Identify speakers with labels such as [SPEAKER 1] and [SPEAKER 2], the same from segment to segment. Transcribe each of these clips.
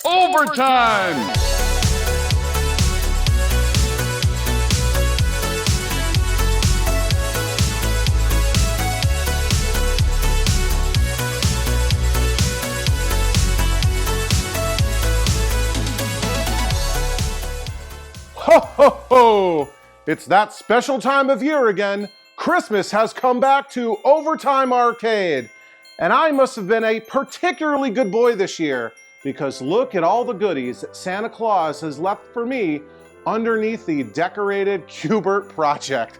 [SPEAKER 1] overtime! Ho, ho, ho! It's that special time of year again. Christmas has come back to Overtime Arcade. And I must have been a particularly good boy this year because look at all the goodies that Santa Claus has left for me underneath the decorated Q*bert project.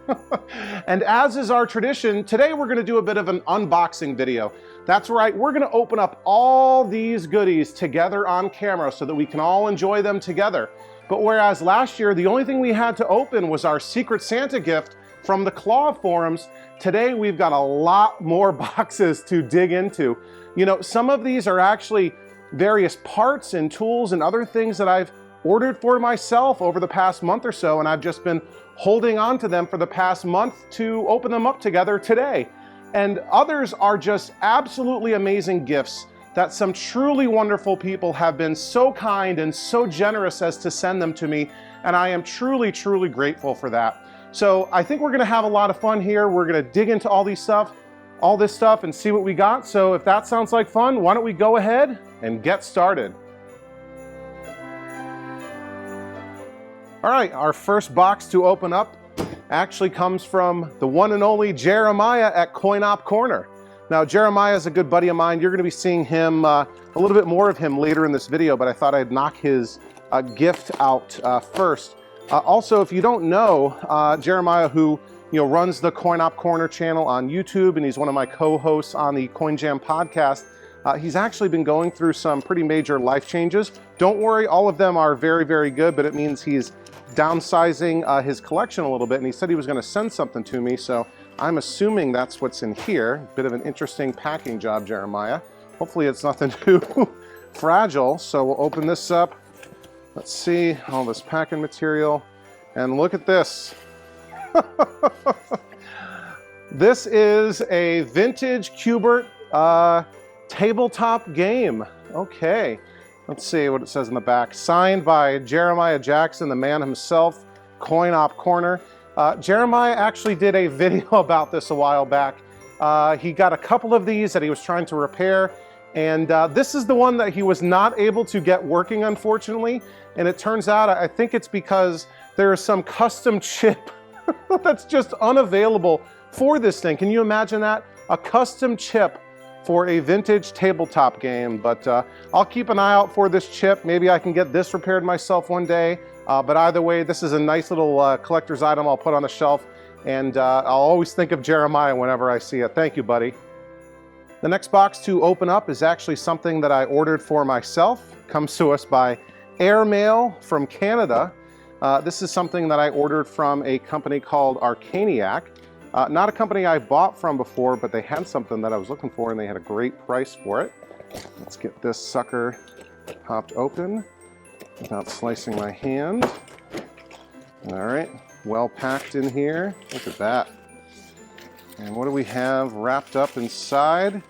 [SPEAKER 1] And as is our tradition, today we're gonna do a bit of an unboxing video. That's right, we're gonna open up all these goodies together on camera so that we can all enjoy them together. But whereas last year, the only thing we had to open was our Secret Santa gift from the KLOV forums, today we've got a lot more boxes to dig into. You know, some of these are actually various parts and tools and other things that I've ordered for myself over the past month or so, and I've just been holding on to them for the past month to open them up together today. And others are just absolutely amazing gifts that some truly wonderful people have been so kind and so generous as to send them to me, and I am truly, truly grateful for that. So I think we're gonna have a lot of fun here. We're gonna dig into all this stuff and see what we got. So if that sounds like fun, why don't we go ahead and get started. All right, our first box to open up actually comes from the one and only Jeremiah at Coin Op Corner. Now, Jeremiah is a good buddy of mine. You're gonna be seeing him, a little bit more of him later in this video, but I thought I'd knock his gift out first. Also, if you don't know, Jeremiah, who runs the Coin Op Corner channel on YouTube, and he's one of my co-hosts on the Coin Jam podcast, he's actually been going through some pretty major life changes. Don't worry, all of them are very, very good, but it means he's downsizing his collection a little bit, and he said he was gonna send something to me, so I'm assuming that's what's in here. Bit of an interesting packing job, Jeremiah. Hopefully it's nothing too fragile, so we'll open this up. Let's see, all this packing material, and look at this. This is a vintage Q*bert tabletop game. Okay, let's see what it says in the back. Signed by Jeremiah Jackson, the man himself, Coin Op Corner. Jeremiah actually did a video about this a while back. He got a couple of these that he was trying to repair, and this is the one that he was not able to get working, unfortunately. And it turns out, I think it's because there is some custom chip that's just unavailable for this thing. Can you imagine that? A custom chip for a vintage tabletop game. But I'll keep an eye out for this chip. Maybe I can get this repaired myself one day. But either way, this is a nice little collector's item I'll put on the shelf. And I'll always think of Jeremiah whenever I see it. Thank you, buddy. The next box to open up is actually something that I ordered for myself. It comes to us by airmail from Canada. This is something that I ordered from a company called Arcaniac. Not a company I bought from before, but they had something that I was looking for and they had a great price for it. Let's get this sucker popped open without slicing my hand. All right, well packed in here. Look at that. And what do we have wrapped up inside?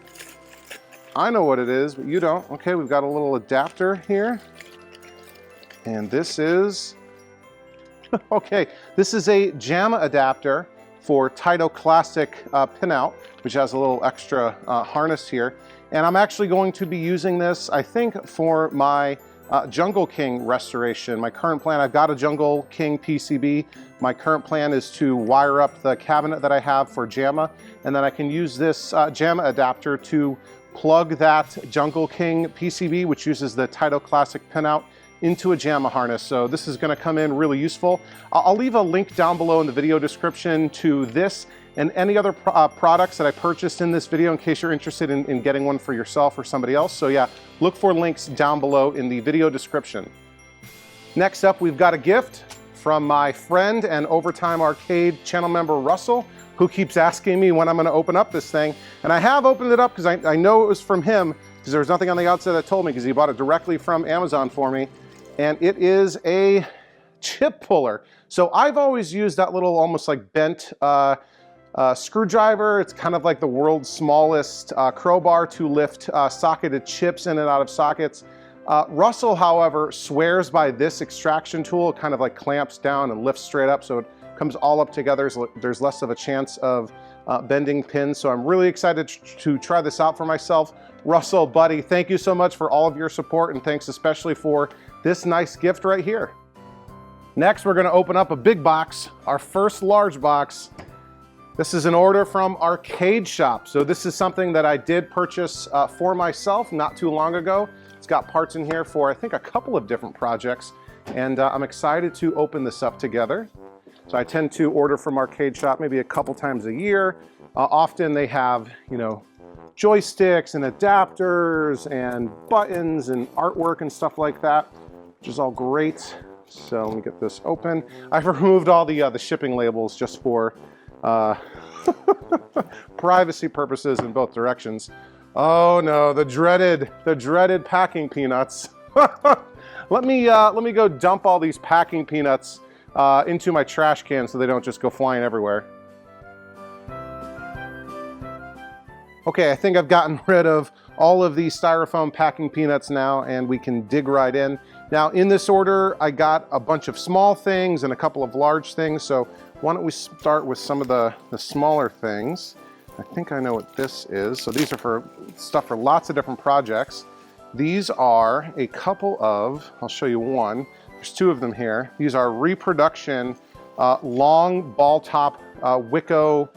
[SPEAKER 1] I know what it is, but you don't. Okay, we've got a little adapter here. And this is, okay, this is a Jamma adapter for Taito Classic pinout, which has a little extra harness here. And I'm actually going to be using this, I think, for my Jungle King restoration. My current plan, I've got a Jungle King PCB. My current plan is to wire up the cabinet that I have for Jamma, and then I can use this Jamma adapter to plug that Jungle King PCB, which uses the Taito Classic pinout, into a Jamma harness. So this is gonna come in really useful. I'll leave a link down below in the video description to this and any other products that I purchased in this video in case you're interested in getting one for yourself or somebody else. So yeah, look for links down below in the video description. Next up, we've got a gift from my friend and Overtime Arcade channel member, Russell, who keeps asking me when I'm gonna open up this thing. And I have opened it up because I know it was from him, because there was nothing on the outside that told me, because he bought it directly from Amazon for me. And it is a chip puller. So I've always used that little almost like bent screwdriver. It's kind of like the world's smallest crowbar to lift socketed chips in and out of sockets. Russell, however, swears by this extraction tool. It kind of like clamps down and lifts straight up, so it comes all up together. There's less of a chance of bending pins. So I'm really excited to try this out for myself. Russell, buddy, thank you so much for all of your support, and thanks especially for this nice gift right here. Next, we're gonna open up a big box, our first large box. This is an order from Arcade Shop. So this is something that I did purchase for myself not too long ago. It's got parts in here for, I think, a couple of different projects, and I'm excited to open this up together. So I tend to order from Arcade Shop maybe a couple times a year. Often they have, you know, joysticks and adapters and buttons and artwork and stuff like that, which is all great. So let me get this open. I've removed all the shipping labels just for privacy purposes in both directions. Oh no, the dreaded packing peanuts. Let me go dump all these packing peanuts into my trash can so they don't just go flying everywhere. Okay, I think I've gotten rid of all of these styrofoam packing peanuts now, and we can dig right in. Now, in this order, I got a bunch of small things and a couple of large things, so why don't we start with some of the smaller things. I think I know what this is. So these are for stuff for lots of different projects. These are a couple of, I'll show you one. There's two of them here. These are reproduction long ball top Wicco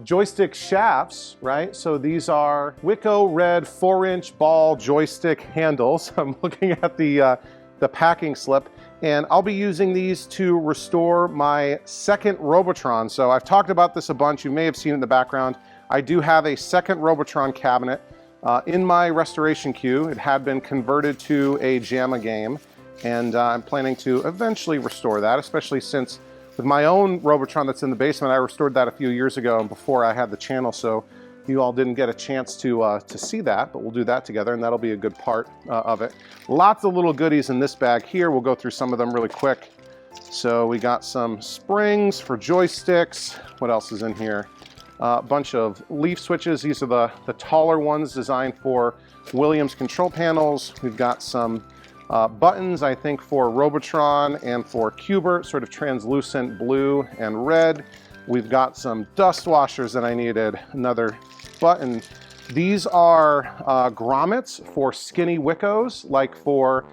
[SPEAKER 1] joystick shafts, right? So these are Wicco red 4-inch ball joystick handles. I'm looking at the packing slip, and I'll be using these to restore my second Robotron. So I've talked about this a bunch. You may have seen it in the background. I do have a second Robotron cabinet in my restoration queue. It had been converted to a Jamma game, and I'm planning to eventually restore that, especially since with my own Robotron that's in the basement, I restored that a few years ago and before I had the channel, so you all didn't get a chance to see that, but we'll do that together, and that'll be a good part of it. Lots of little goodies in this bag here. We'll go through some of them really quick. So we got some springs for joysticks. What else is in here? A bunch of leaf switches. These are the taller ones designed for Williams control panels. We've got some buttons, I think, for Robotron and for Qbert, sort of translucent blue and red. We've got some dust washers that I needed, another button. These are grommets for skinny Wiccos, like for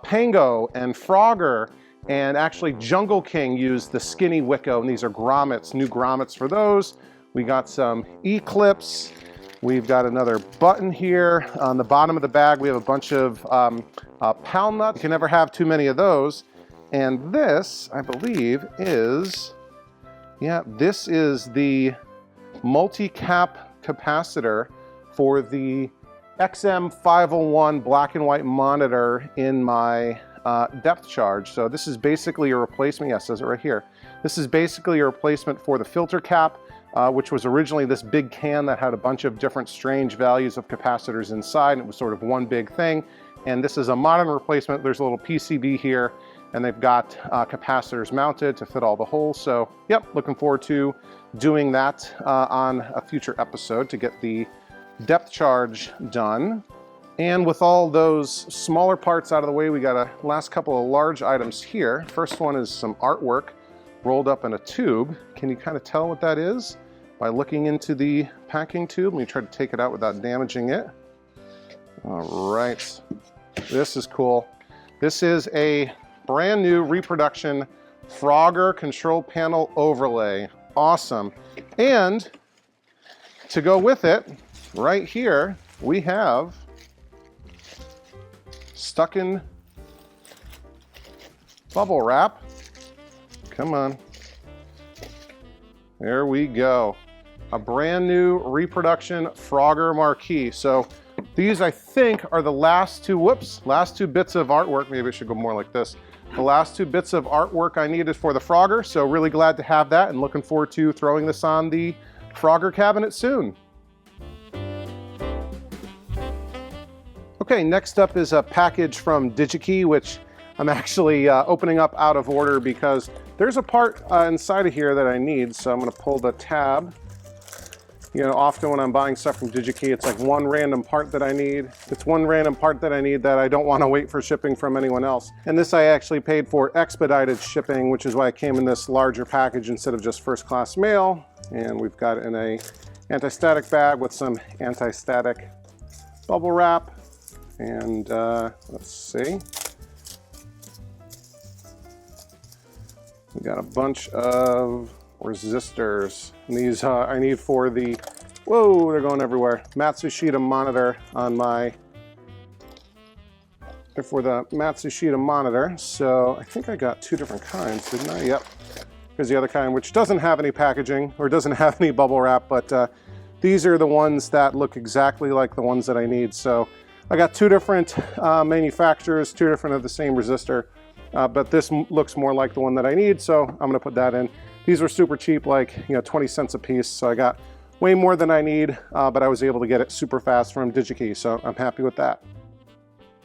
[SPEAKER 1] Pango and Frogger, and actually Jungle King used the skinny Wicco, and these are grommets, new grommets for those. We got some E-clips. We've got another button here. On the bottom of the bag, we have a bunch of pal nuts. You can never have too many of those. And this, I believe, is, yeah, this is the multi-cap capacitor for the XM501 black and white monitor in my depth charge. So this is basically a replacement, yes, it says it right here. This is basically a replacement for the filter cap, which was originally this big can that had a bunch of different strange values of capacitors inside, and it was sort of one big thing. And this is a modern replacement. There's a little PCB here, and they've got capacitors mounted to fit all the holes. So, yep, looking forward to doing that on a future episode to get the depth charge done. And with all those smaller parts out of the way, we got a last couple of large items here. First one is some artwork rolled up in a tube. Can you kind of tell what that is by looking into the packing tube? Let me try to take it out without damaging it. All right, this is cool. This is a brand new reproduction Frogger control panel overlay. Awesome. And to go with it, right here, we have stuck in bubble wrap. Come on. There we go. A brand new reproduction Frogger marquee. So these, I think, are the last two bits of artwork. Maybe it should go more like this. The last two bits of artwork I needed for the Frogger. So really glad to have that and looking forward to throwing this on the Frogger cabinet soon. Okay, next up is a package from Digi-Key, which I'm actually opening up out of order because there's a part inside of here that I need. So I'm going to pull the tab You know, often when I'm buying stuff from Digi-Key, it's like one random part that I need. It's one random part that I need that I don't want to wait for shipping from anyone else. And this I actually paid for expedited shipping, which is why it came in this larger package instead of just first class mail. And we've got it in a anti-static bag with some anti-static bubble wrap. And let's see. We got a bunch of resistors. And these I need for the, whoa, they're going everywhere, Matsushita monitor on my, for the Matsushita monitor. So I think I got two different kinds, didn't I? Yep. Here's the other kind, which doesn't have any packaging or doesn't have any bubble wrap, but these are the ones that look exactly like the ones that I need. So I got two different manufacturers, two different of the same resistor, but this looks more like the one that I need, so I'm gonna put that in. These were super cheap, like 20 cents a piece, so I got way more than I need, but I was able to get it super fast from Digi-Key, so I'm happy with that.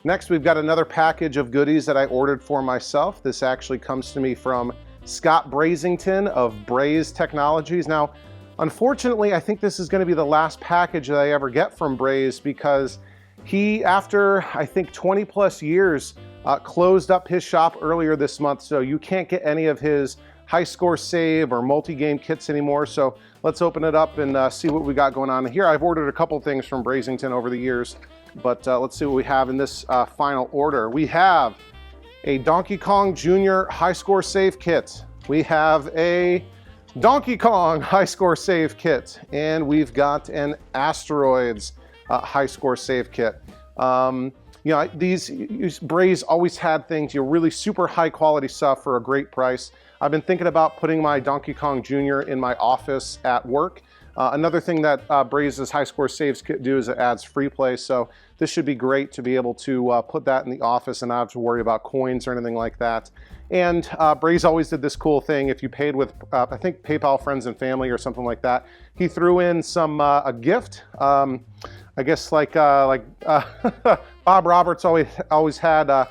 [SPEAKER 1] Next, we've got another package of goodies that I ordered for myself. This actually comes to me from Scott Brazington of Braze Technologies. Now, unfortunately, I think this is gonna be the last package that I ever get from Braze because he, after I think 20 plus years, closed up his shop earlier this month, so you can't get any of his high score save or multi-game kits anymore. So let's open it up and see what we got going on here. I've ordered a couple things from Brazington over the years, but let's see what we have in this final order. We have a Donkey Kong Jr. high score save kit. We have a Donkey Kong high score save kit, and we've got an Asteroids high score save kit. You know, Braze always had things, really super high quality stuff for a great price. I've been thinking about putting my Donkey Kong Jr. in my office at work. Another thing that Braze's high score saves do is it adds free play, so this should be great to be able to put that in the office and not have to worry about coins or anything like that. And Braze always did this cool thing. If you paid with, I think PayPal Friends and Family or something like that, he threw in some a gift. I guess like Bob Roberts always had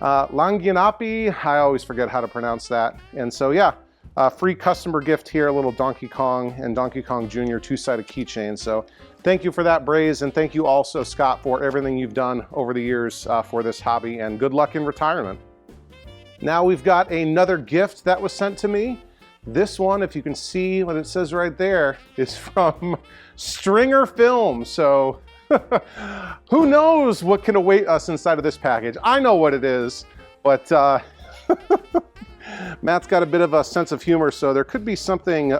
[SPEAKER 1] Langianapi. I always forget how to pronounce that. And so yeah, free customer gift here, a little Donkey Kong and Donkey Kong Jr. two-sided keychain. So thank you for that, Braze, and thank you also, Scott, for everything you've done over the years for this hobby, and good luck in retirement. Now we've got another gift that was sent to me. This one, if you can see what it says right there, is from Stringer Film. So who knows what can await us inside of this package? I know what it is, but Matt's got a bit of a sense of humor, so there could be something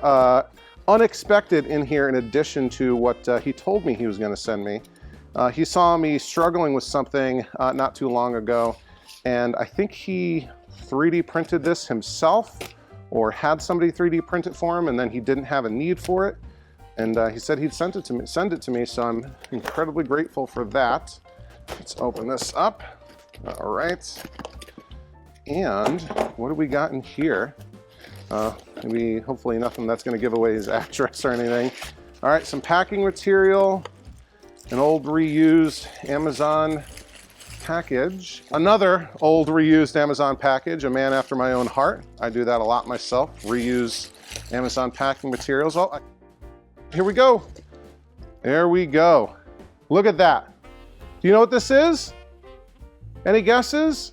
[SPEAKER 1] unexpected in here in addition to what he told me he was going to send me. He saw me struggling with something not too long ago, and I think he 3D printed this himself or had somebody 3D print it for him, and then he didn't have a need for it. And he said he'd send it to me, so I'm incredibly grateful for that. Let's open this up. All right. And what do we got in here? Maybe, hopefully nothing that's gonna give away his address or anything. All right, some packing material, an old reused Amazon package, another old reused Amazon package, a man after my own heart. I do that a lot myself, reuse Amazon packing materials. Oh, here we go. There we go. Look at that. Do you know what this is? Any guesses?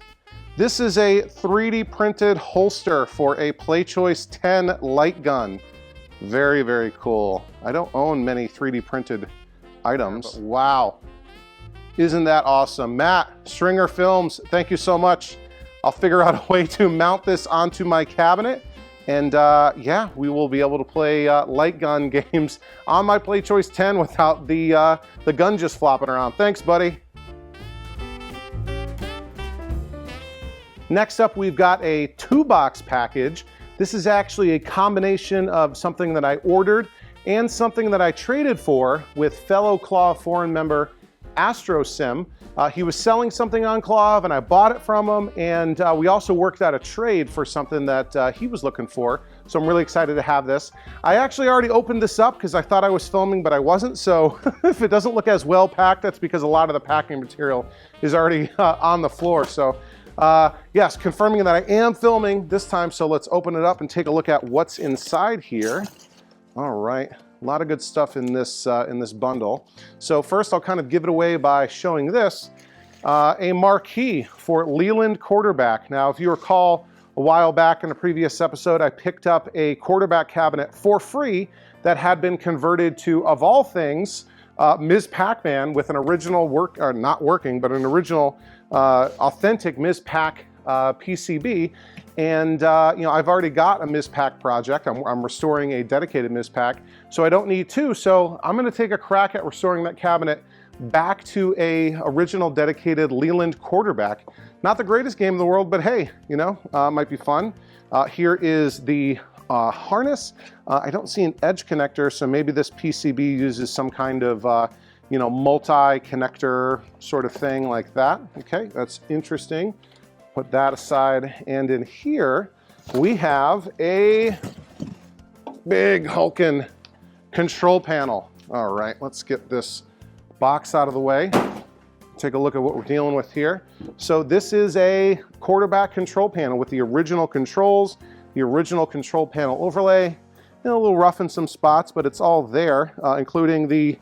[SPEAKER 1] This is a 3D printed holster for a PlayChoice 10 light gun. Very, very cool. I don't own many 3D printed items. Wow. Isn't that awesome? Matt, Stringer Films, thank you so much. I'll figure out a way to mount this onto my cabinet. And yeah, we will be able to play light gun games on my PlayChoice 10 without the gun just flopping around. Thanks, buddy. Next up, we've got a 2-box package. This is actually a combination of something that I ordered and something that I traded for with fellow KLOV forum member astrosim. He was selling something on KLOV and I bought it from him, and we also worked out a trade for something that he was looking for. So I'm really excited to have this. I actually already opened this up because I thought I was filming, but I wasn't. So if it doesn't look as well packed, that's because a lot of the packing material is already on the floor. So yes, confirming that I am filming this time. So let's open it up and take a look at what's inside here. All right, A lot of good stuff in this bundle. So first I'll kind of give it away by showing this, a marquee for Leland quarterback. Now, if you recall, a while back in a previous episode, I picked up a quarterback cabinet for free that had been converted to, of all things, Ms. Pac-Man with an original not working, but an original authentic Ms. Pac PCB. And you know, I've already got a Ms. Pac project. I'm restoring a dedicated Ms. Pac, so I don't need two. So I'm going to take a crack at restoring that cabinet back to a original dedicated Leland quarterback. Not the greatest game in the world, but hey, you know, might be fun. Here is the harness. I don't see an edge connector, so maybe this PCB uses some kind of you know, multi-connector sort of thing like that. Okay, that's interesting. Put that aside, and in here we have a big hulking control panel. All right, let's get this box out of the way. Take a look at what we're dealing with here. So this is a quarterback control panel with the original controls, the original control panel overlay. You know, a little rough in some spots, but it's all there, including the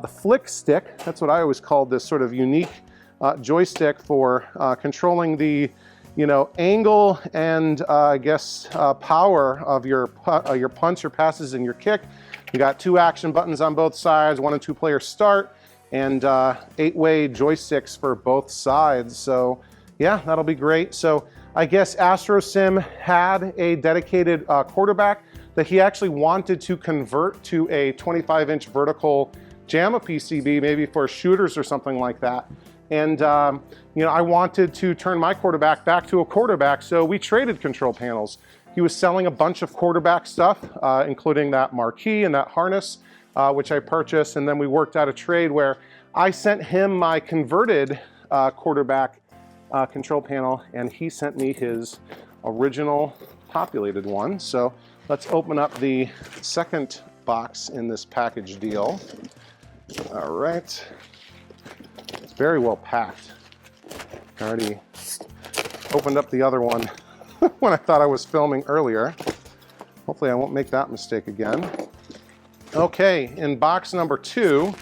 [SPEAKER 1] flick stick. That's what I always called this sort of unique joystick for controlling the, you know, angle and I guess power of your punch or passes and your kick. You got 2 action buttons on both sides, 1 and 2 player start, and 8-way joysticks for both sides. So yeah, that'll be great. So I guess astrosim had a dedicated quarterback that he actually wanted to convert to a 25-inch vertical Jamma PCB, maybe for shooters or something like that. And you know, I wanted to turn my quarterback back to a quarterback, so we traded control panels. He was selling a bunch of quarterback stuff, including that marquee and that harness, which I purchased, and then we worked out a trade where I sent him my converted quarterback control panel, and he sent me his original populated one. So let's open up the second box in this package deal. All right. It's very well packed. I already opened up the other one when I thought I was filming earlier. Hopefully I won't make that mistake again. Okay, in box number 2,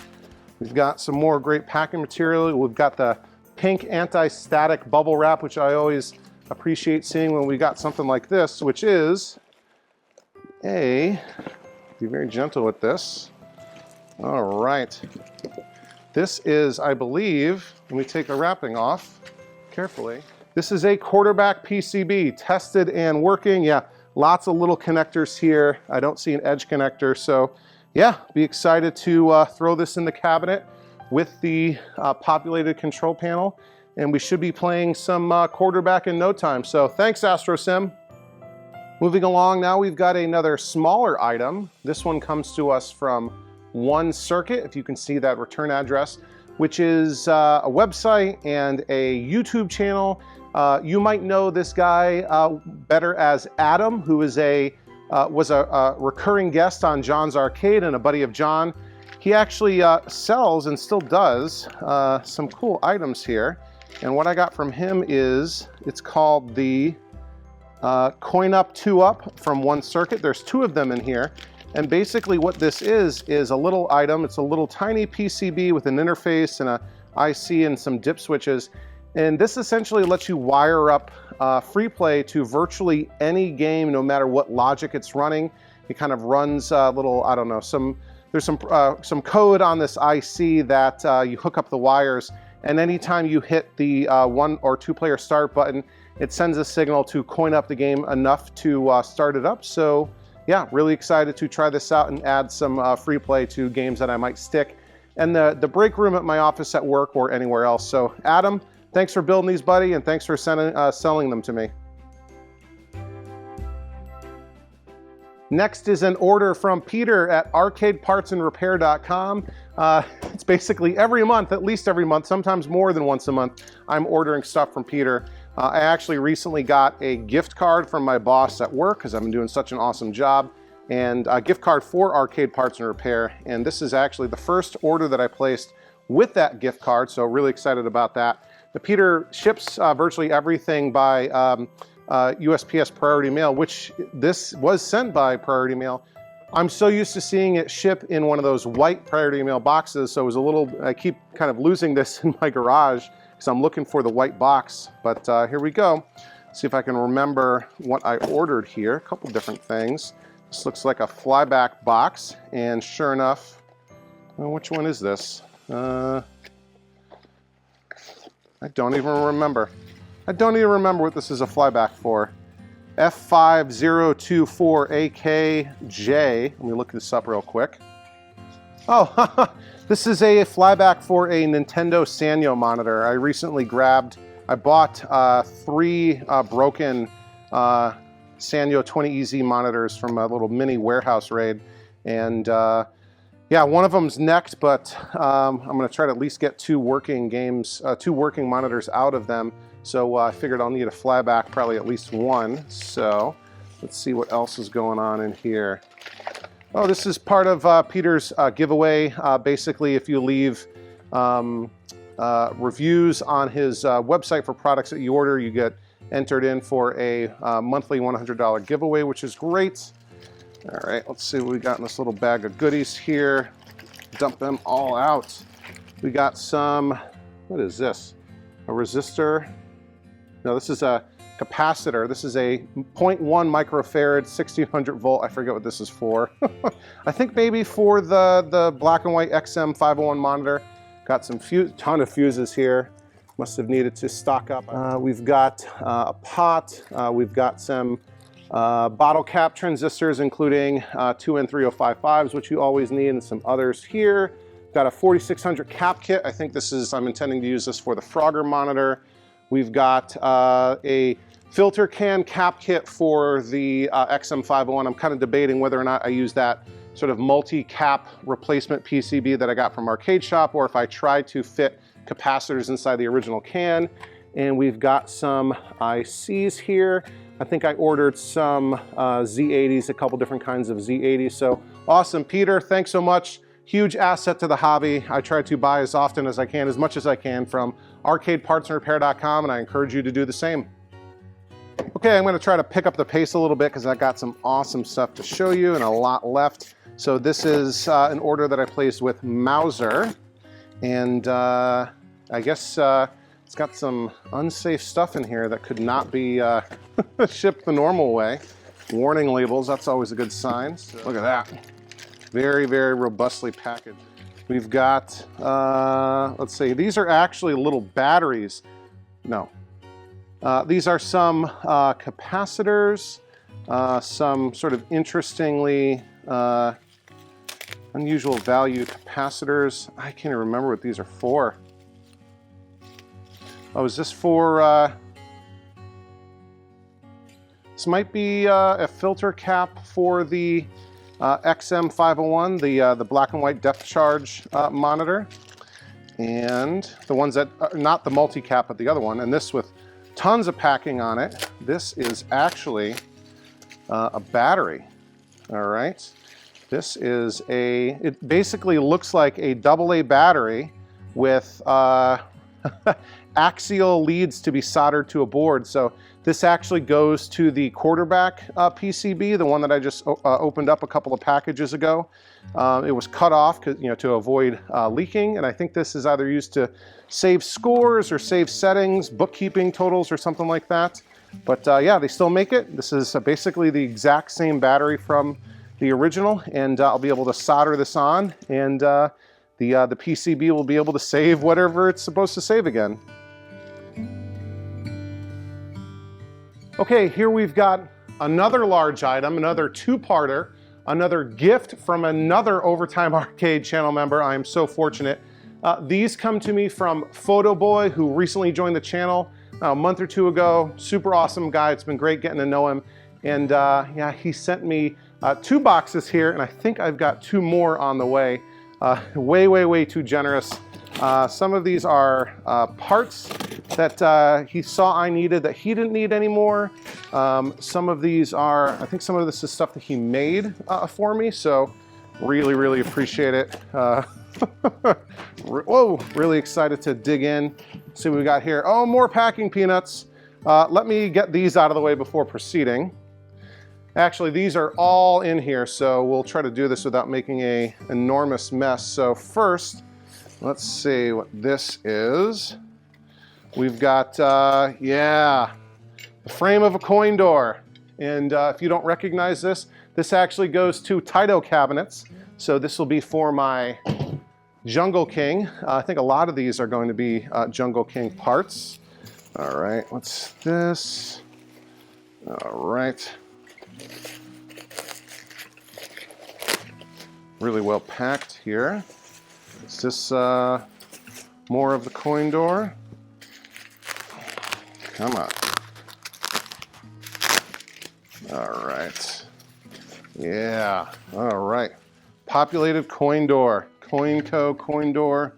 [SPEAKER 1] we've got some more great packing material. We've got the pink anti-static bubble wrap, which I always appreciate seeing when we got something like this, which is be very gentle with this. All right. This is, I believe, let me take the wrapping off carefully. This is a quarterback PCB, tested and working. Yeah, lots of little connectors here. I don't see an edge connector, so yeah, be excited to throw this in the cabinet with the populated control panel, and we should be playing some quarterback in no time. So thanks, astrosim. Moving along, now we've got another smaller item. This one comes to us from One Circuit, if you can see that return address, which is a website and a YouTube channel. You might know this guy better as Adam, who is was a recurring guest on John's Arcade and a buddy of John. He actually sells and still does some cool items here. And what I got from him is, it's called the Coin Up 2 Up from One Circuit. There's 2 of them in here. And basically what this is a little item. It's a little tiny PCB with an interface and a IC and some dip switches. And this essentially lets you wire up free play to virtually any game, no matter what logic it's running. It kind of runs a little, I don't know, there's some code on this IC that you hook up the wires, and anytime you hit the 1 or 2 player start button, it sends a signal to coin up the game enough to start it up. So yeah, really excited to try this out and add some free play to games that I might stick in the break room at my office at work or anywhere else. So Adam, thanks for building these, buddy, and thanks for selling them to me. Next is an order from Peter at arcadepartsandrepair.com. It's basically every month, at least every month, sometimes more than once a month, I'm ordering stuff from Peter. I actually recently got a gift card from my boss at work because I've been doing such an awesome job, and a gift card for Arcade Parts and Repair. And this is actually the first order that I placed with that gift card, so really excited about that. The Peter ships virtually everything by USPS Priority Mail, which this was sent by Priority Mail I'm so used to seeing it ship in one of those white priority mail boxes, so it was a little, I keep kind of losing this in my garage because I'm looking for the white box. But here we go. See if I can remember what I ordered here. A couple different things. This looks like a flyback box, and sure enough, well, which one is this? I don't even remember. I don't even remember what this is a flyback for. F5024AKJ. Let me look this up real quick. Oh, this is a flyback for a Nintendo Sanyo monitor. I recently I bought 3 broken Sanyo 20EZ monitors from a little mini warehouse raid. And yeah, one of them's necked, but I'm gonna try to at least get 2 working monitors out of them. So I figured I'll need a flyback, probably at least 1. So let's see what else is going on in here. Oh, this is part of Peter's giveaway. Basically, if you leave reviews on his website for products that you order, you get entered in for a monthly $100 giveaway, which is great. All right, let's see what we got in this little bag of goodies here. Dump them all out. We got some, what is this? A resistor. No, this is a capacitor. This is a 0.1 microfarad, 1600 volt. I forget what this is for. I think maybe for the black and white XM501 monitor. Got some ton of fuses here. Must have needed to stock up. We've got a pot. We've got some bottle cap transistors, including 2N3055s, which you always need, and some others here. Got a 4600 cap kit. I think this is, I'm intending to use this for the Frogger monitor. We've got a filter can cap kit for the XM501. I'm kind of debating whether or not I use that sort of multi-cap replacement PCB that I got from Arcade Shop, or if I try to fit capacitors inside the original can. And we've got some ICs here. I think I ordered some Z80s, a couple different kinds of Z80s. So awesome, Peter, thanks so much. Huge asset to the hobby. I try to buy as often as I can, as much as I can, from arcadepartsandrepair.com, and I encourage you to do the same. Okay, I'm gonna try to pick up the pace a little bit because I got some awesome stuff to show you and a lot left. So this is an order that I placed with Mauser, and I guess it's got some unsafe stuff in here that could not be shipped the normal way. Warning labels, that's always a good sign. So look at that. Very, very robustly packaged. We've got, let's see, these are actually little batteries. No. These are some capacitors, some sort of interestingly unusual value capacitors. I can't even remember what these are for. Oh, is this for, this might be a filter cap for the XM501, the black and white depth charge monitor. And the ones that are not the multi-cap, but the other one, and this with tons of packing on it. This is actually a battery, all right? This is it basically looks like a AA battery with axial leads to be soldered to a board. So this actually goes to the quarterback PCB, the one that I just opened up a couple of packages ago. It was cut off to avoid leaking, and I think this is either used to save scores or save settings, bookkeeping totals, or something like that. But yeah, they still make it. This is basically the exact same battery from the original, and I'll be able to solder this on, and the PCB will be able to save whatever it's supposed to save again. Okay, here we've got another large item, another two-parter, another gift from another Overtime Arcade channel member. I am so fortunate. These come to me from Photoboy, who recently joined the channel a month or 2 ago. Super awesome guy. It's been great getting to know him. And yeah, he sent me 2 boxes here, and I think I've got 2 more on the way. Way, way, way too generous. Some of these are parts that he saw I needed that he didn't need anymore. Some of these are, I think some of this is stuff that he made for me, so really, really appreciate it. Whoa, really excited to dig in, see what we got here. Oh, more packing peanuts. Let me get these out of the way before proceeding. Actually, these are all in here, so we'll try to do this without making an enormous mess. So first, let's see what this is. We've got, yeah, the frame of a coin door. And if you don't recognize this, this actually goes to Taito cabinets. So this will be for my Jungle King. I think a lot of these are going to be Jungle King parts. All right, what's this? All right. Really well packed here. Is this more of the coin door? Come on. All right. Yeah, all right. Populated coin door. Coinco coin door.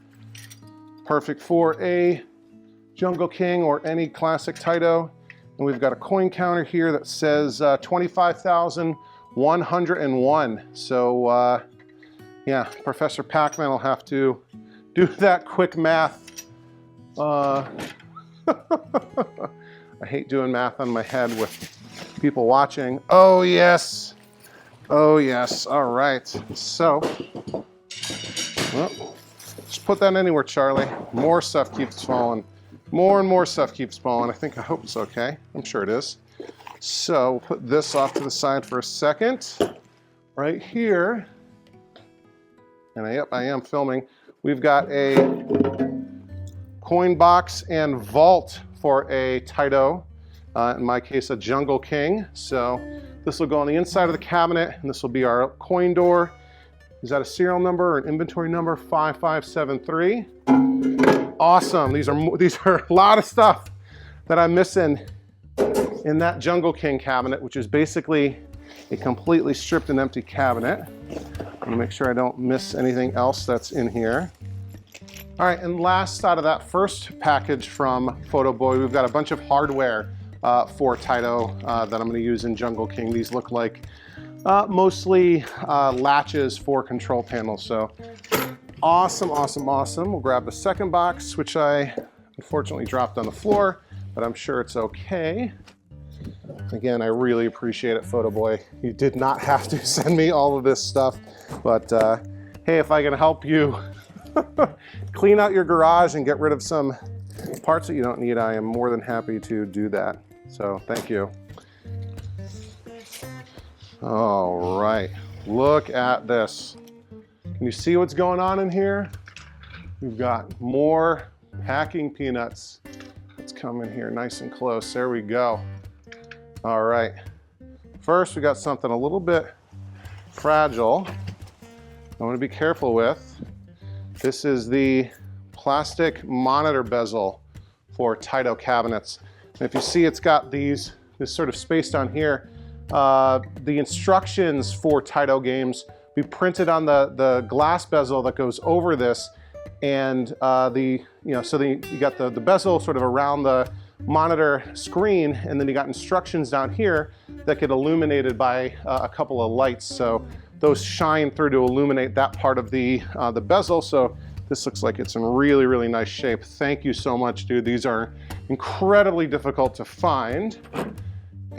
[SPEAKER 1] Perfect for a Jungle King or any classic Taito. And we've got a coin counter here that says 25,101. So yeah, Professor Pac-Man will have to do that quick math. I hate doing math on my head with people watching. Oh yes, oh yes, all right. So, well, just put that anywhere, Charlie. More stuff keeps falling. More and more stuff keeps falling. I hope it's okay. I'm sure it is. So we'll put this off to the side for a second. Right here, and yep, I am filming. We've got a coin box and vault for a Taito. In my case, a Jungle King. So this will go on the inside of the cabinet, and this will be our coin door. Is that a serial number or an inventory number? 5573. Awesome. These are a lot of stuff that I'm missing in that Jungle King cabinet, which is basically a completely stripped and empty cabinet. I'm gonna make sure I don't miss anything else that's in here. All right, and last out of that first package from Photoboy, we've got a bunch of hardware for Taito that I'm gonna use in Jungle King. These look like mostly latches for control panels. So awesome, awesome, awesome. We'll grab the second box, which I unfortunately dropped on the floor, but I'm sure it's okay. Again, I really appreciate it, Photoboy. You did not have to send me all of this stuff, but hey, if I can help you clean out your garage and get rid of some parts that you don't need, I am more than happy to do that. So thank you. All right, look at this. Can you see what's going on in here? We've got more packing peanuts. Let's come in here nice and close. There we go. All right. First, we got something a little bit fragile I want to be careful with. This is the plastic monitor bezel for Taito cabinets. And if you see, it's got this sort of space down here. The instructions for Taito games be printed on the glass bezel that goes over this, and so you got the bezel sort of around the monitor screen, and then you got instructions down here that get illuminated by a couple of lights. So those shine through to illuminate that part of the bezel. So this looks like it's in really, really nice shape. Thank you so much, dude. These are incredibly difficult to find.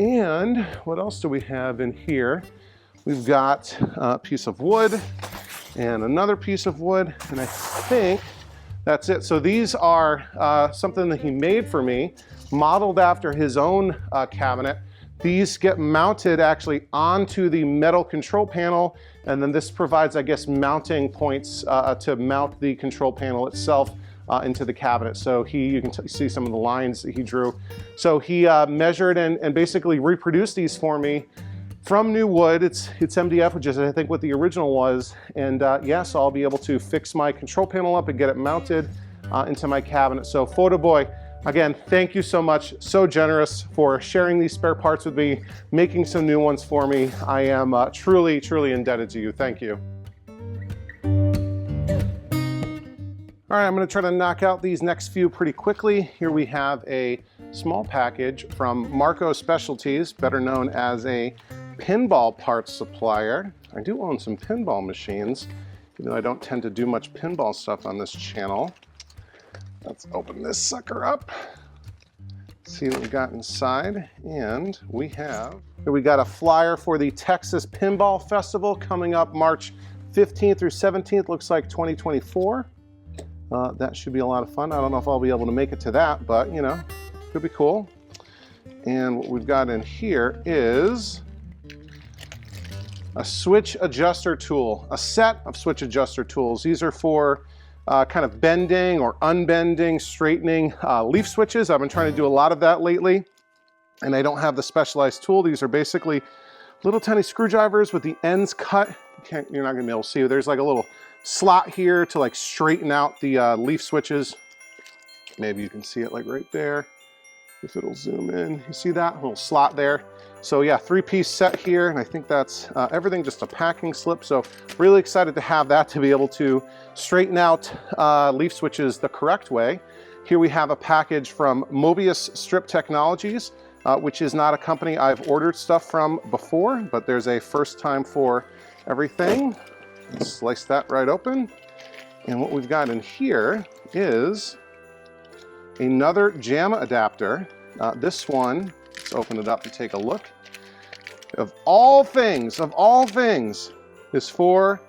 [SPEAKER 1] And what else do we have in here? We've got a piece of wood and another piece of wood, and I think that's it. So these are something that he made for me, modeled after his own cabinet. These get mounted actually onto the metal control panel, and then this provides, I guess, mounting points to mount the control panel itself into the cabinet. So you can see some of the lines that he drew. So he measured and basically reproduced these for me from new wood. It's MDF, which is I think what the original was. And yes, I'll be able to fix my control panel up and get it mounted into my cabinet. So Photoboy, again, thank you so much. So generous for sharing these spare parts with me, making some new ones for me. I am truly, truly indebted to you. Thank you. All right, I'm gonna try to knock out these next few pretty quickly. Here we have a small package from Marco Specialties, better known as a pinball parts supplier. I do own some pinball machines, even though I don't tend to do much pinball stuff on this channel. Let's open this sucker up. Let's see what we got inside. And we got a flyer for the Texas Pinball Festival coming up March 15th through 17th, looks like 2024. That should be a lot of fun. I don't know if I'll be able to make it to that, but you know, could be cool. And what we've got in here is a switch adjuster tool, a set of switch adjuster tools. These are for kind of bending or unbending, straightening leaf switches. I've been trying to do a lot of that lately, and I don't have the specialized tool. These are basically little tiny screwdrivers with the ends cut. You're not gonna be able to see. There's like a little slot here to like straighten out the leaf switches. Maybe you can see it like right there. If it'll zoom in, you see that little slot there? So yeah, 3-piece set here, and I think that's everything, just a packing slip. So really excited to have that to be able to straighten out leaf switches the correct way. Here we have a package from Mobius Strip Technologies, which is not a company I've ordered stuff from before, but there's a first time for everything. Slice that right open. And what we've got in here is another Jamma adapter. This one, let's open it up and take a look. Of all things, is for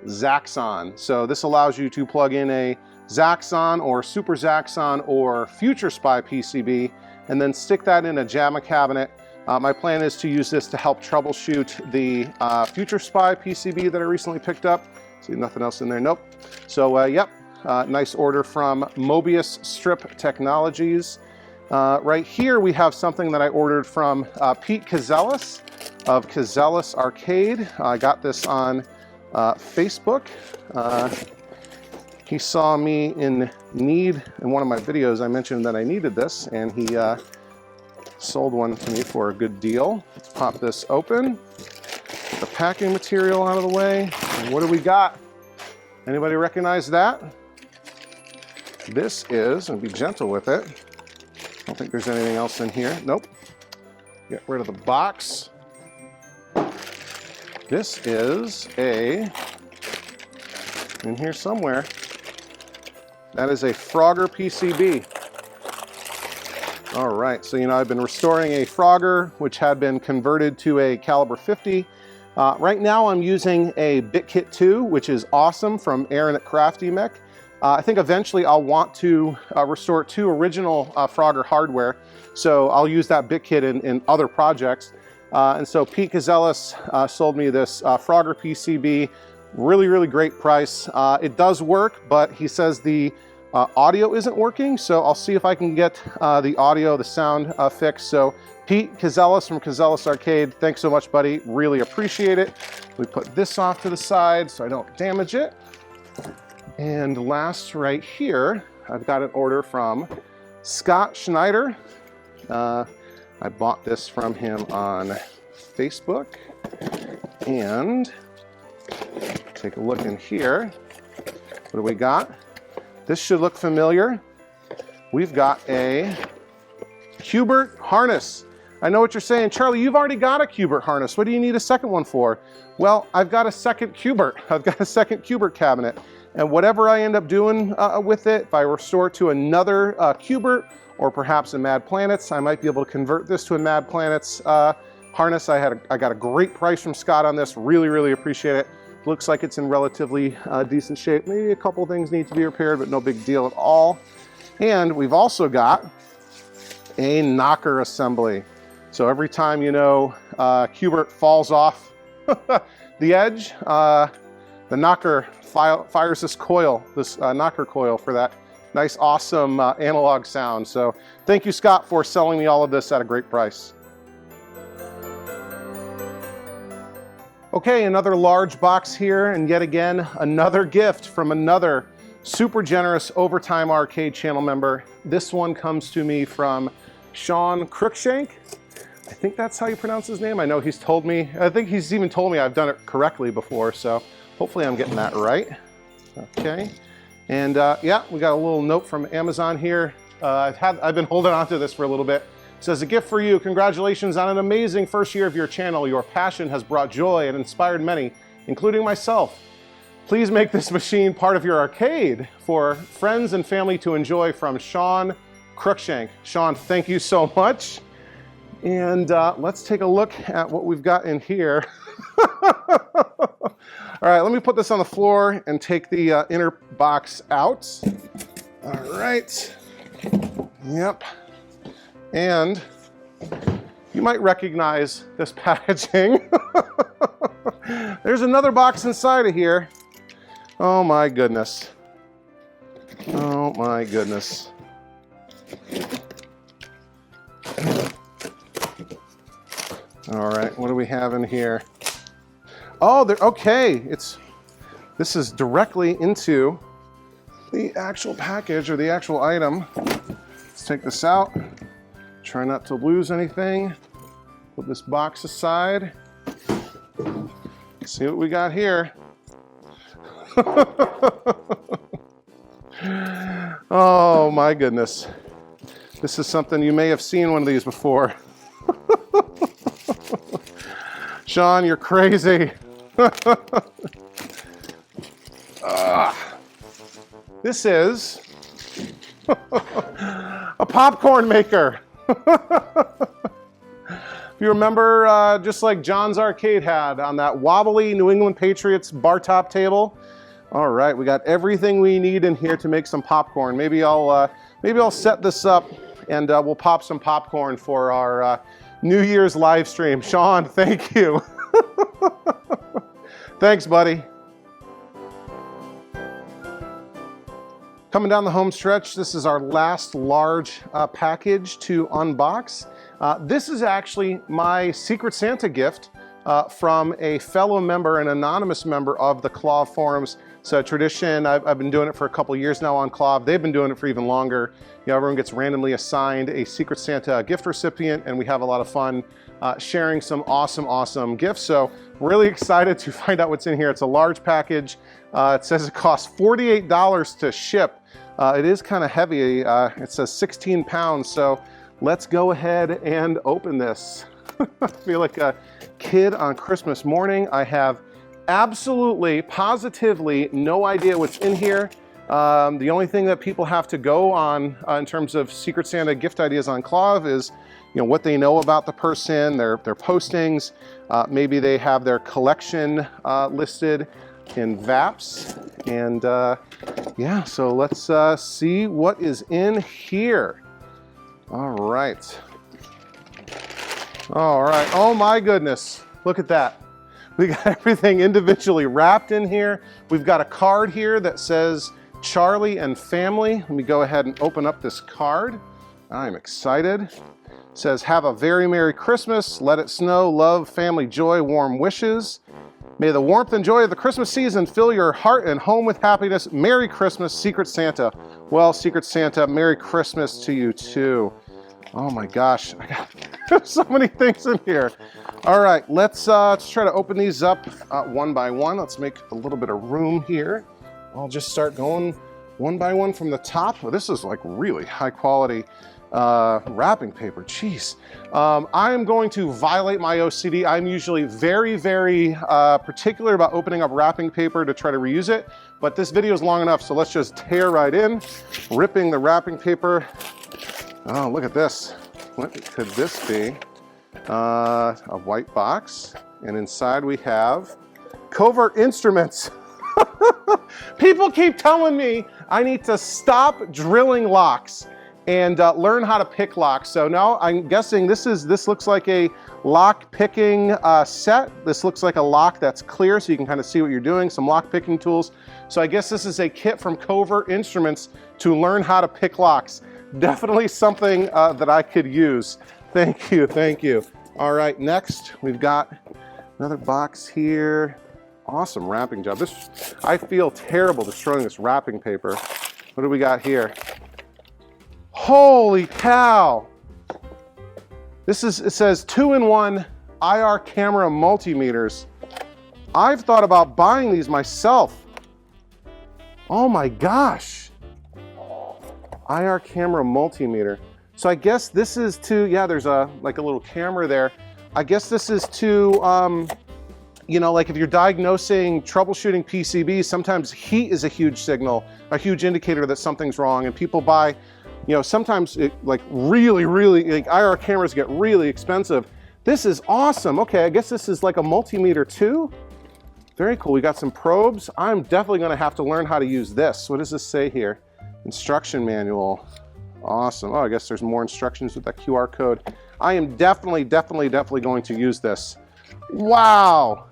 [SPEAKER 1] Zaxon. So this allows you to plug in a Zaxon or Super Zaxon or Future Spy PCB and then stick that in a Jamma cabinet. My plan is to use this to help troubleshoot the Future Spy PCB that I recently picked up. See, nothing else in there, nope. So yep, nice order from Mobius Strip Technologies. Right here we have something that I ordered from Pete Kazelis of Kazelis Arcade. I got this on Facebook. He saw me in need in one of my videos. I mentioned that I needed this, and he sold one to me for a good deal. Let's pop this open. Get the packing material out of the way. And what do we got? Anybody recognize that? This is, and be gentle with it. I don't think there's anything else in here. Nope. Get rid of the box. This is in here somewhere. That is a Frogger PCB. All right, so you know I've been restoring a Frogger which had been converted to a caliber 50. Right now I'm using a BitKit 2, which is awesome, from Aaron at Crafty Mech. I think eventually I'll want to restore 2 original Frogger hardware, so I'll use that BitKit in other projects. And so Pete Kazelis sold me this Frogger PCB. Really, really great price. It does work, but he says the audio isn't working, so I'll see if I can get the audio, the sound fixed. So Pete Kazelis from Kazelis Arcade, thanks so much, buddy. Really appreciate it. We put this off to the side so I don't damage it. And last right here, I've got an order from Scott Schneider. I bought this from him on Facebook. And take a look in here. What do we got? This should look familiar. We've got a Q*bert harness. I know what you're saying, Charlie, you've already got a Q*bert harness. What do you need a second one for? Well, I've got a second Q*bert. I've got a second Q*bert cabinet. And whatever I end up doing with it, if I restore to another Q*bert or perhaps a Mad Planets, I might be able to convert this to a Mad Planets harness. I got a great price from Scott on this. Really, really appreciate it. Looks like it's in relatively decent shape. Maybe a couple things need to be repaired, but no big deal at all. And we've also got a knocker assembly. So every time, you know, Q*bert falls off the edge, the knocker fires this coil, this knocker coil, for that nice, awesome analog sound. So thank you, Scott, for selling me all of this at a great price. Okay, another large box here, and yet again, another gift from another super generous Overtime Arcade channel member. This one comes to me from Sean Cruikshank. I think that's how you pronounce his name. I know he's told me, I think he's even told me I've done it correctly before, so hopefully I'm getting that right. Okay, and yeah, we got a little note from Amazon here. I've been holding on to this for a little bit. It says, a gift for you. Congratulations on an amazing first year of your channel. Your passion has brought joy and inspired many, including myself. Please make this machine part of your arcade for friends and family to enjoy, from Sean Crookshank. Sean, thank you so much. And let's take a look at what we've got in here. All right, let me put this on the floor and take the inner box out. All right. Yep. And you might recognize this packaging. There's another box inside of here. Oh my goodness. Oh my goodness. All right, what do we have in here? Oh, okay. This is directly into the actual package or the actual item. Let's take this out. Try not to lose anything. Put this box aside. See what we got here. Oh my goodness. This is something, you may have seen one of these before. Sean, you're crazy. This is a popcorn maker. If you remember, just like John's Arcade had on that wobbly New England Patriots bar top table. All right, we got everything we need in here to make some popcorn. Maybe I'll set this up and we'll pop some popcorn for our New Year's live stream. Sean, thank you. Thanks, buddy. Coming down the home stretch, this is our last large package to unbox. This is actually my Secret Santa gift from a fellow member, an anonymous member of the KLOV forums. It's a tradition. I've been doing it for a couple years now on KLOV. They've been doing it for even longer. You know, everyone gets randomly assigned a Secret Santa gift recipient, and we have a lot of fun sharing some awesome gifts. So really excited to find out what's in here. It's a large package. It says it costs $48 to ship. It is kind of heavy. It says 16 pounds. So let's go ahead and open this. I feel like a kid on Christmas morning. I have absolutely, positively no idea what's in here. The only thing that people have to go on in terms of Secret Santa gift ideas on KLOV is, you know, what they know about the person, their postings. Maybe they have their collection listed in VAPs. And yeah, so let's see what is in here. All right. All right. Oh my goodness. Look at that. We got everything individually wrapped in here. We've got a card here that says Charlie and family. Let me go ahead and open up this card. I'm excited. It says, have a very Merry Christmas. Let it snow, love, family, joy, warm wishes. May the warmth and joy of the Christmas season fill your heart and home with happiness. Merry Christmas, Secret Santa. Well, Secret Santa, Merry Christmas to you too. Oh my gosh, I got so many things in here. All right, let's try to open these up one by one. Let's make a little bit of room here. I'll just start going one by one from the top. Well, this is like really high quality wrapping paper, jeez. I am going to violate my OCD. I'm usually very particular about opening up wrapping paper to try to reuse it, but this video is long enough, so let's just tear right in, ripping the wrapping paper. Oh, look at this. What could this be? A white box, and inside we have Covert Instruments. People keep telling me I need to stop drilling locks and learn how to pick locks. So now I'm guessing this looks like a lock picking set. This looks like a lock that's clear so you can kind of see what you're doing, some lock picking tools. So I guess this is a kit from Covert Instruments to learn how to pick locks. Definitely something that I could use. Thank you, thank you. All right, next we've got another box here. Awesome wrapping job. I feel terrible destroying this wrapping paper. What do we got here? Holy cow! It says 2-in-1 IR camera multimeters. I've thought about buying these myself. Oh my gosh. IR camera multimeter. So I guess this is to, yeah, there's like a little camera there. I guess this is to, you know, like if you're diagnosing, troubleshooting PCBs, sometimes heat is a huge signal, a huge indicator that something's wrong, and people buy you know, sometimes it, like really, like IR cameras get really expensive. This is awesome. Okay, I guess this is like a multimeter too. Very cool. We got some probes. I'm definitely going to have to learn how to use this. What does this say here? Instruction manual. Awesome. Oh, I guess there's more instructions with that QR code. I am definitely going to use this. Wow.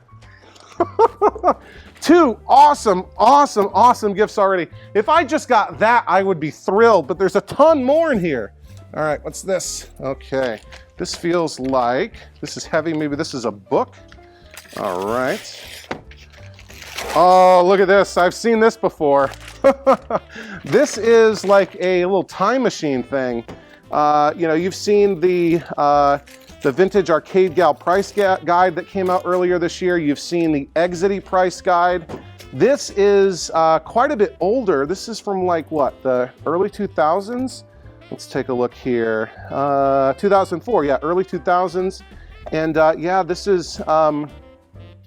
[SPEAKER 1] 2 awesome gifts already. If I just got that, I would be thrilled, but there's a ton more in here. All right, what's this? Okay, this feels like, this is heavy. Maybe this is a book. All right. Oh, look at this. I've seen this before. This is like a little time machine thing. You know, you've seen the Vintage Arcade Gal price guide that came out earlier this year. You've seen the Exity price guide. This is quite a bit older. This is from like what, the early 2000s? Let's take a look here. 2004, yeah, early 2000s. And yeah, this is,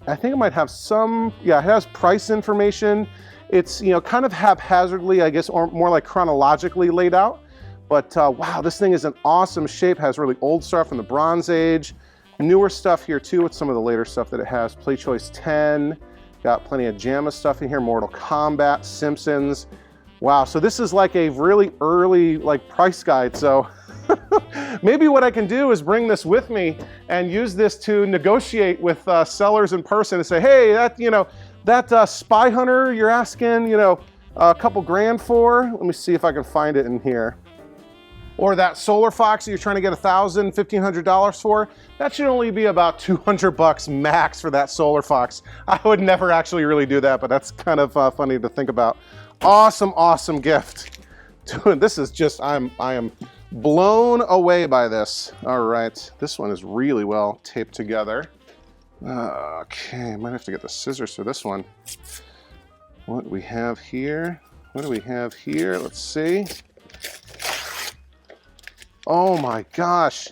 [SPEAKER 1] I think it might have some, yeah, it has price information. It's, you know, kind of haphazardly, I guess, or more like chronologically laid out. But wow, this thing is in awesome shape, has really old stuff from the Bronze Age, newer stuff here too with some of the later stuff that it has. Play Choice 10, got plenty of Jamma stuff in here, Mortal Kombat, Simpsons. Wow, so this is like a really early like price guide. So maybe what I can do is bring this with me and use this to negotiate with sellers in person and say, hey, that, you know, that Spy Hunter you're asking, you know, a couple grand for, let me see if I can find it in here. Or that Solar Fox that you're trying to get $1,000, $1,500 for, that should only be about 200 bucks max for that Solar Fox. I would never actually really do that, but that's kind of funny to think about. Awesome gift. Dude, this is just, I am blown away by this. All right, this one is really well taped together. Okay, might have to get the scissors for this one. What do we have here? What do we have here? Let's see. Oh my gosh.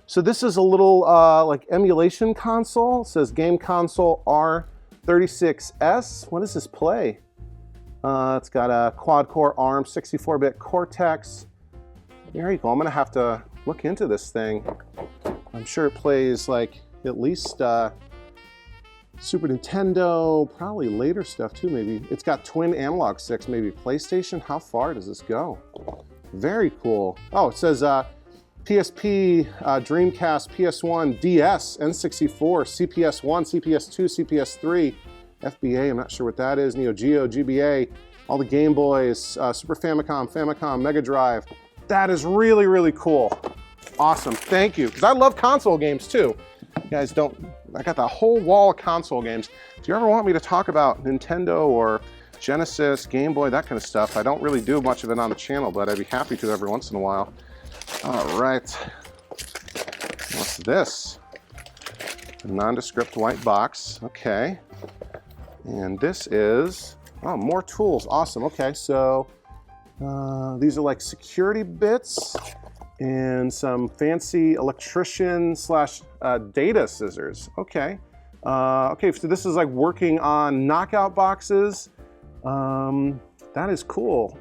[SPEAKER 1] So this is a little like emulation console. It says Game Console R36S. What does this play? It's got a quad-core ARM 64-bit Cortex. There you go. I'm gonna have to look into this thing. I'm sure it plays like at least Super Nintendo, probably later stuff too maybe. It's got twin analog sticks, maybe PlayStation. How far does this go? Very cool. Oh, it says PSP, Dreamcast, PS1, DS, N64, CPS1, CPS2, CPS3, FBA, I'm not sure what that is, Neo Geo, GBA, all the Game Boys, Super Famicom, Mega Drive. That is really cool. Awesome, thank you. Because I love console games too. You guys don't, I got that whole wall of console games. Do you ever want me to talk about Nintendo or Genesis, Game Boy, that kind of stuff? I don't really do much of it on the channel, but I'd be happy to every once in a while. All right, what's this? A nondescript white box, okay. And this is, oh, more tools, awesome. Okay, so these are like security bits and some fancy electrician slash data scissors, okay. Okay, so this is like working on knockout boxes. That is cool.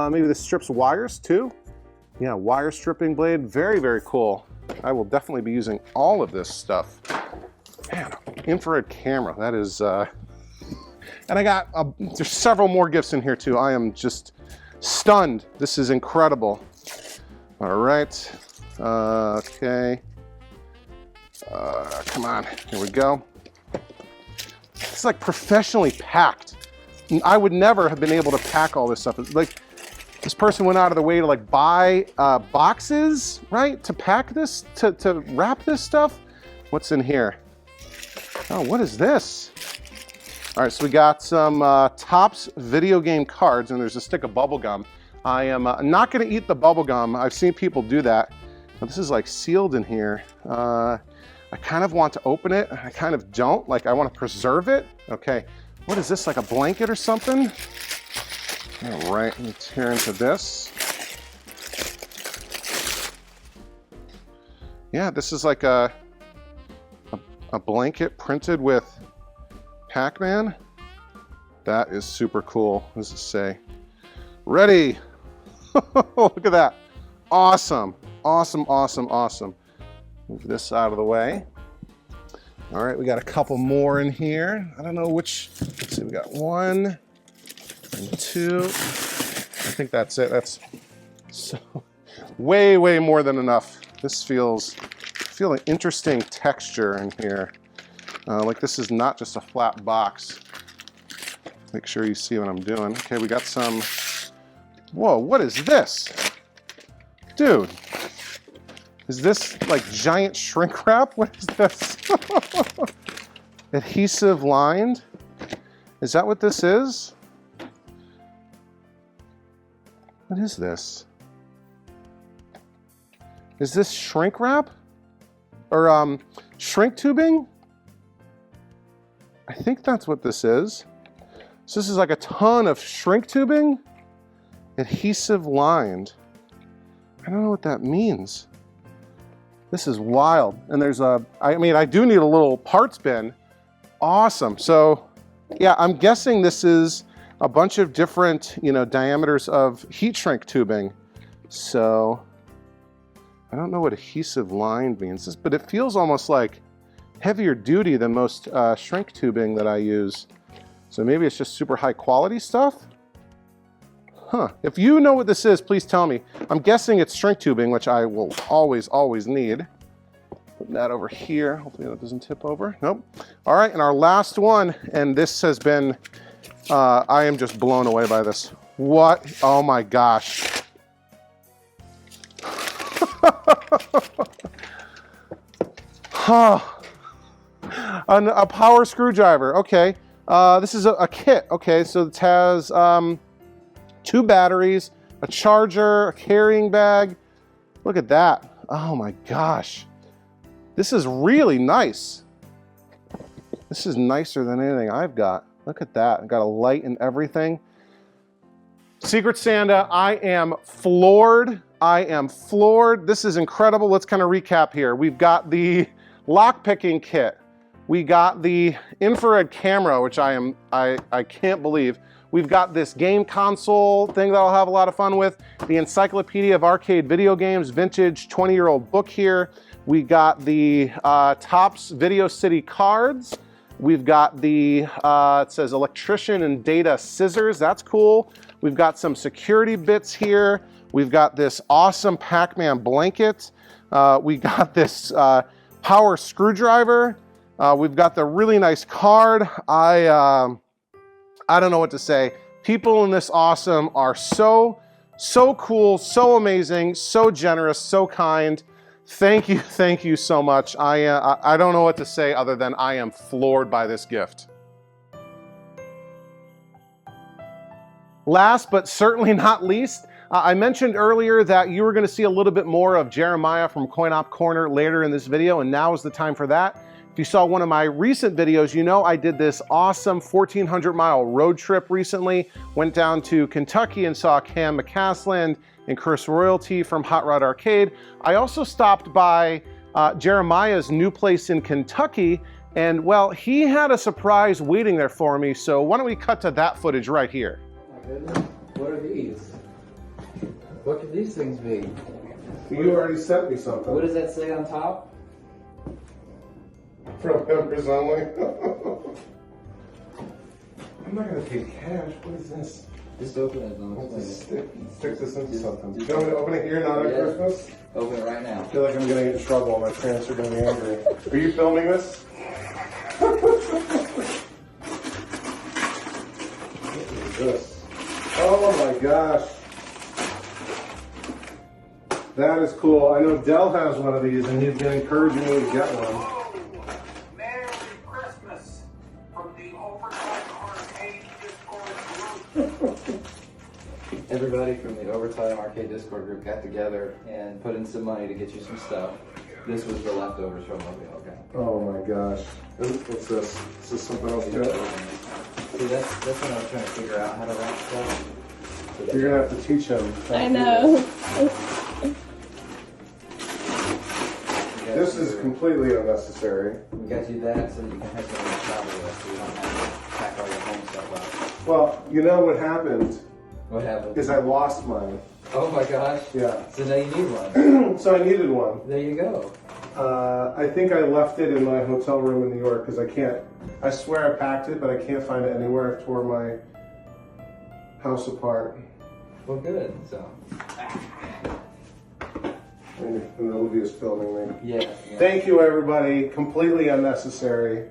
[SPEAKER 1] Maybe this strips wires too. Yeah, wire stripping blade, very cool. I will definitely be using all of this stuff. Man, infrared camera, that is, and I got, there's several more gifts in here too. I am just stunned. This is incredible. All right, okay. Come on, here we go. It's like professionally packed. I would never have been able to pack all this stuff. It's like this person went out of the way to like buy boxes, right? To pack this, to wrap this stuff. What's in here? Oh, what is this? All right, so we got some Topps video game cards and there's a stick of bubble gum. I am not gonna eat the bubble gum. I've seen people do that. But this is like sealed in here. I kind of want to open it. I kind of don't. Like I want to preserve it. Okay. What is this, like a blanket or something? All right, let me tear into this. Yeah, this is like a blanket printed with Pac-Man. That is super cool. What does it say? Ready. Look at that. Awesome, awesome, awesome, awesome. Move this out of the way. All right, we got a couple more in here. I don't know which, let's see, we got 1 and 2. I think that's it. That's so way, way more than enough. This feels, I feel an interesting texture in here. Like this is not just a flat box. Make sure you see what I'm doing. Okay, we got some, whoa, what is this? Dude, is this like giant shrink wrap? What is this? Adhesive lined? Is that what this is? What is this? Is this shrink wrap? Or shrink tubing? I think that's what this is. So this is like a ton of shrink tubing, adhesive lined. I don't know what that means. This is wild. And there's a, I mean, I do need a little parts bin. Awesome. So yeah, I'm guessing this is a bunch of different, you know, diameters of heat shrink tubing. So I don't know what adhesive lined means, but it feels almost like heavier duty than most shrink tubing that I use. So maybe it's just super high quality stuff? Huh. If you know what this is, please tell me. I'm guessing it's shrink tubing, which I will always, always need. Put that over here. Hopefully that doesn't tip over. Nope. All right, and our last one, and this has been, I am just blown away by this. What? Oh my gosh. Huh. A power screwdriver. Okay. This is a kit. Okay, so it has 2 batteries, a charger, a carrying bag. Look at that. Oh my gosh. This is really nice. This is nicer than anything I've got. Look at that. I've got a light and everything. Secret Santa, I am floored. I am floored. This is incredible. Let's kind of recap here. We've got the lock picking kit. We got the infrared camera, which I can't believe. We've got this game console thing that I'll have a lot of fun with. The Encyclopedia of Arcade Video Games, vintage 20-year-old book here. We got the Topps Video City cards. We've got the, it says electrician and data scissors. That's cool. We've got some security bits here. We've got this awesome Pac-Man blanket. We got this power screwdriver. We've got the really nice card. I don't know what to say. People in this awesome are so cool, so amazing, so generous, so kind. Thank you so much. I don't know what to say other than I am floored by this gift. Last but certainly not least, I mentioned earlier that you were going to see a little bit more of Jeremiah from Coin Op Corner later in this video, and now is the time for that. If you saw one of my recent videos, you know I did this awesome 1,400-mile road trip recently. Went down to Kentucky and saw Cam McCasland and Chris Royalty from Hot Rod Arcade. I also stopped by Jeremiah's new place in Kentucky, and well, he had a surprise waiting there for me, so why don't we cut to that footage right here.
[SPEAKER 2] Oh my goodness, what are these? What could these things be?
[SPEAKER 1] You already sent me something.
[SPEAKER 2] What does that say on top?
[SPEAKER 1] From members only. I'm not gonna pay cash. What is this?
[SPEAKER 2] Just open it and I'll explain it.
[SPEAKER 1] Stick this into something. Do you want me to open it here, not at Christmas?
[SPEAKER 2] Open it right now.
[SPEAKER 1] I feel like I'm gonna get in trouble. My parents are gonna be angry. Are you filming this? What is this? Oh my gosh. That is cool. I know Dell has one of these and he's been encouraging me to get one.
[SPEAKER 3] Merry Christmas from the Overtime Arcade Discord group.
[SPEAKER 2] Everybody from the Overtime Arcade Discord group got together and put in some money to get you some stuff. This was the leftovers from what we all got.
[SPEAKER 1] Oh my gosh. What's this? Is this something else to it?
[SPEAKER 2] See, that's what I was trying to figure out, how to wrap stuff. So
[SPEAKER 1] You're gonna have to teach him.
[SPEAKER 4] I know.
[SPEAKER 1] This is completely unnecessary.
[SPEAKER 2] We got you that so that you can have something to travel with so you don't have to pack all your home stuff out.
[SPEAKER 1] Well, you know what happened
[SPEAKER 2] What happened?
[SPEAKER 1] is I lost mine.
[SPEAKER 2] Oh my gosh.
[SPEAKER 1] Yeah.
[SPEAKER 2] So now you need one.
[SPEAKER 1] So I needed one.
[SPEAKER 2] There you go.
[SPEAKER 1] I think I left it in my hotel room in New York because I swear I packed it, but I can't find it anywhere. I tore my house apart.
[SPEAKER 2] Well, good. So.
[SPEAKER 1] And Olivia's filming me.
[SPEAKER 2] Yeah.
[SPEAKER 1] Thank you, everybody. Completely unnecessary,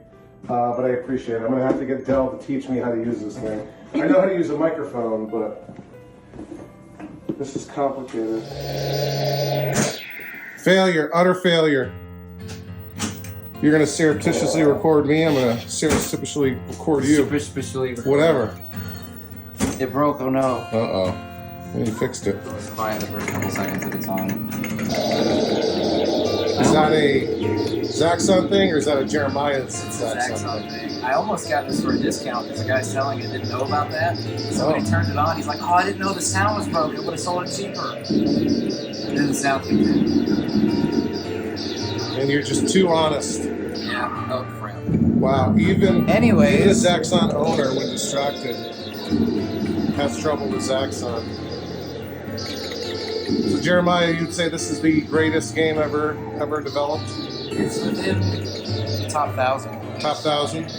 [SPEAKER 1] but I appreciate it. I'm going to have to get Dell to teach me how to use this thing. I know how to use a microphone, but this is complicated. Failure, utter failure. You're going to surreptitiously record me. I'm going to surreptitiously record you.
[SPEAKER 2] Superficially.
[SPEAKER 1] Whatever.
[SPEAKER 2] It broke. Oh no.
[SPEAKER 1] Uh-oh. And you fixed it.
[SPEAKER 2] It was quiet the first couple seconds that it's on.
[SPEAKER 1] Is that a Zaxon thing or is that a Jeremiah's
[SPEAKER 2] Zaxon thing? I almost got this for a discount because the guy selling it didn't know about that. So when he turned it on, he's like, "Oh, I didn't know the sound was broken. It would have sold it cheaper." It didn't sound too good.
[SPEAKER 1] And you're just too honest.
[SPEAKER 2] Yeah. Oh crap.
[SPEAKER 1] Wow. Even
[SPEAKER 2] Anyways,
[SPEAKER 1] the Zaxon owner, when distracted, has trouble with Zaxon. So Jeremiah, you'd say this is the greatest game ever developed?
[SPEAKER 2] it's within the top 1,000.
[SPEAKER 1] Top 1,000?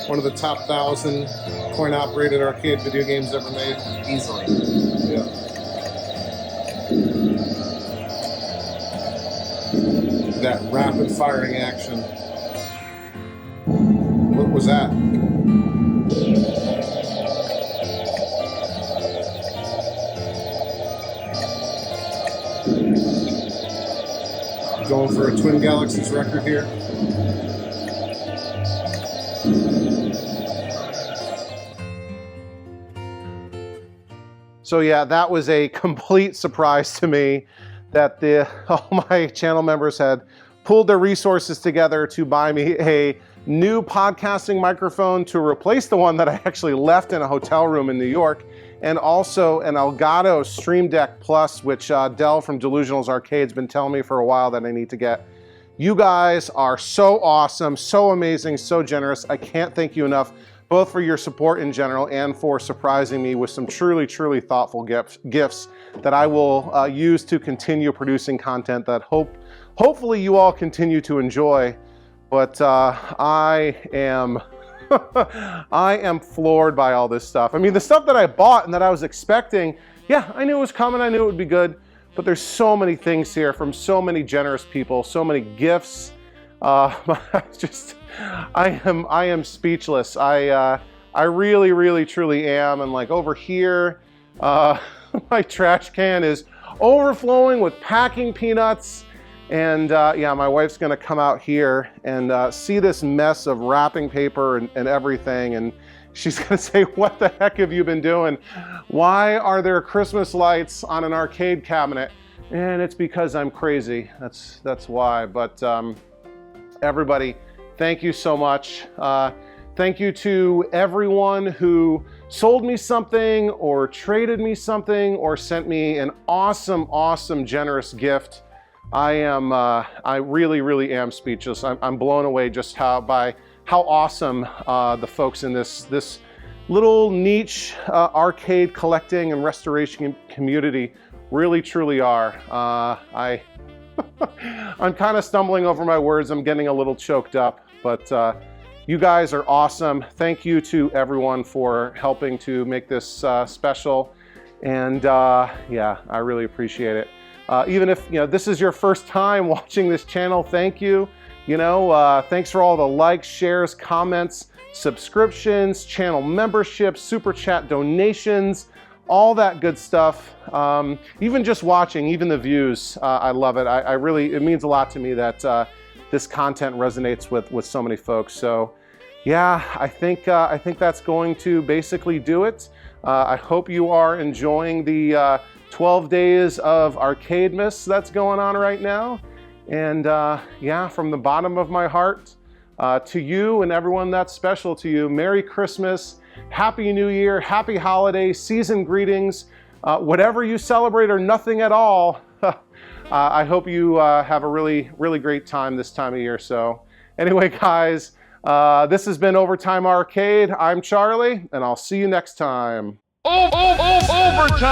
[SPEAKER 1] One of the top 1,000 coin-operated arcade video games ever made?
[SPEAKER 2] Easily.
[SPEAKER 1] Yeah. That rapid firing action. What was that? Going for a Twin Galaxies record here. So yeah, that was a complete surprise to me that all my channel members had pulled their resources together to buy me a new podcasting microphone to replace the one that I actually left in a hotel room in New York, and also an Elgato Stream Deck Plus, which Dell from Delusionals Arcade's been telling me for a while that I need to get. You guys are so awesome, so amazing, so generous. I can't thank you enough, both for your support in general and for surprising me with some truly, truly thoughtful gifts that I will use to continue producing content that hopefully you all continue to enjoy. But I am I am floored by all this stuff. I mean, the stuff that I bought and that I was expecting, yeah, I knew it was coming, I knew it would be good, but there's so many things here from so many generous people, so many gifts. I am speechless. I really, really, truly am. And like over here, my trash can is overflowing with packing peanuts. And yeah, my wife's gonna come out here and see this mess of wrapping paper and everything, and she's gonna say, "What the heck have you been doing? Why are there Christmas lights on an arcade cabinet?" And it's because I'm crazy. That's why. But everybody, thank you so much. Thank you to everyone who sold me something or traded me something or sent me an awesome, awesome, generous gift. I really, really am speechless. I'm blown away just by how awesome the folks in this little niche arcade collecting and restoration community really, truly are. I'm kind of stumbling over my words. I'm getting a little choked up, but you guys are awesome. Thank you to everyone for helping to make this special. And yeah, I really appreciate it. Even if this is your first time watching this channel, thank you. Thanks for all the likes, shares, comments, subscriptions, channel memberships, super chat donations, all that good stuff. Even just watching, even the views, I love it. It means a lot to me that this content resonates with so many folks. So yeah, I think that's going to basically do it. I hope you are enjoying the 12 days of Arcademas that's going on right now. And yeah, from the bottom of my heart, to you and everyone that's special to you, Merry Christmas, Happy New Year, Happy Holidays, season greetings, whatever you celebrate or nothing at all. I hope you have a really, really great time this time of year. So anyway, guys, this has been Overtime Arcade. I'm Charlie, and I'll see you next time.
[SPEAKER 4] Overtime!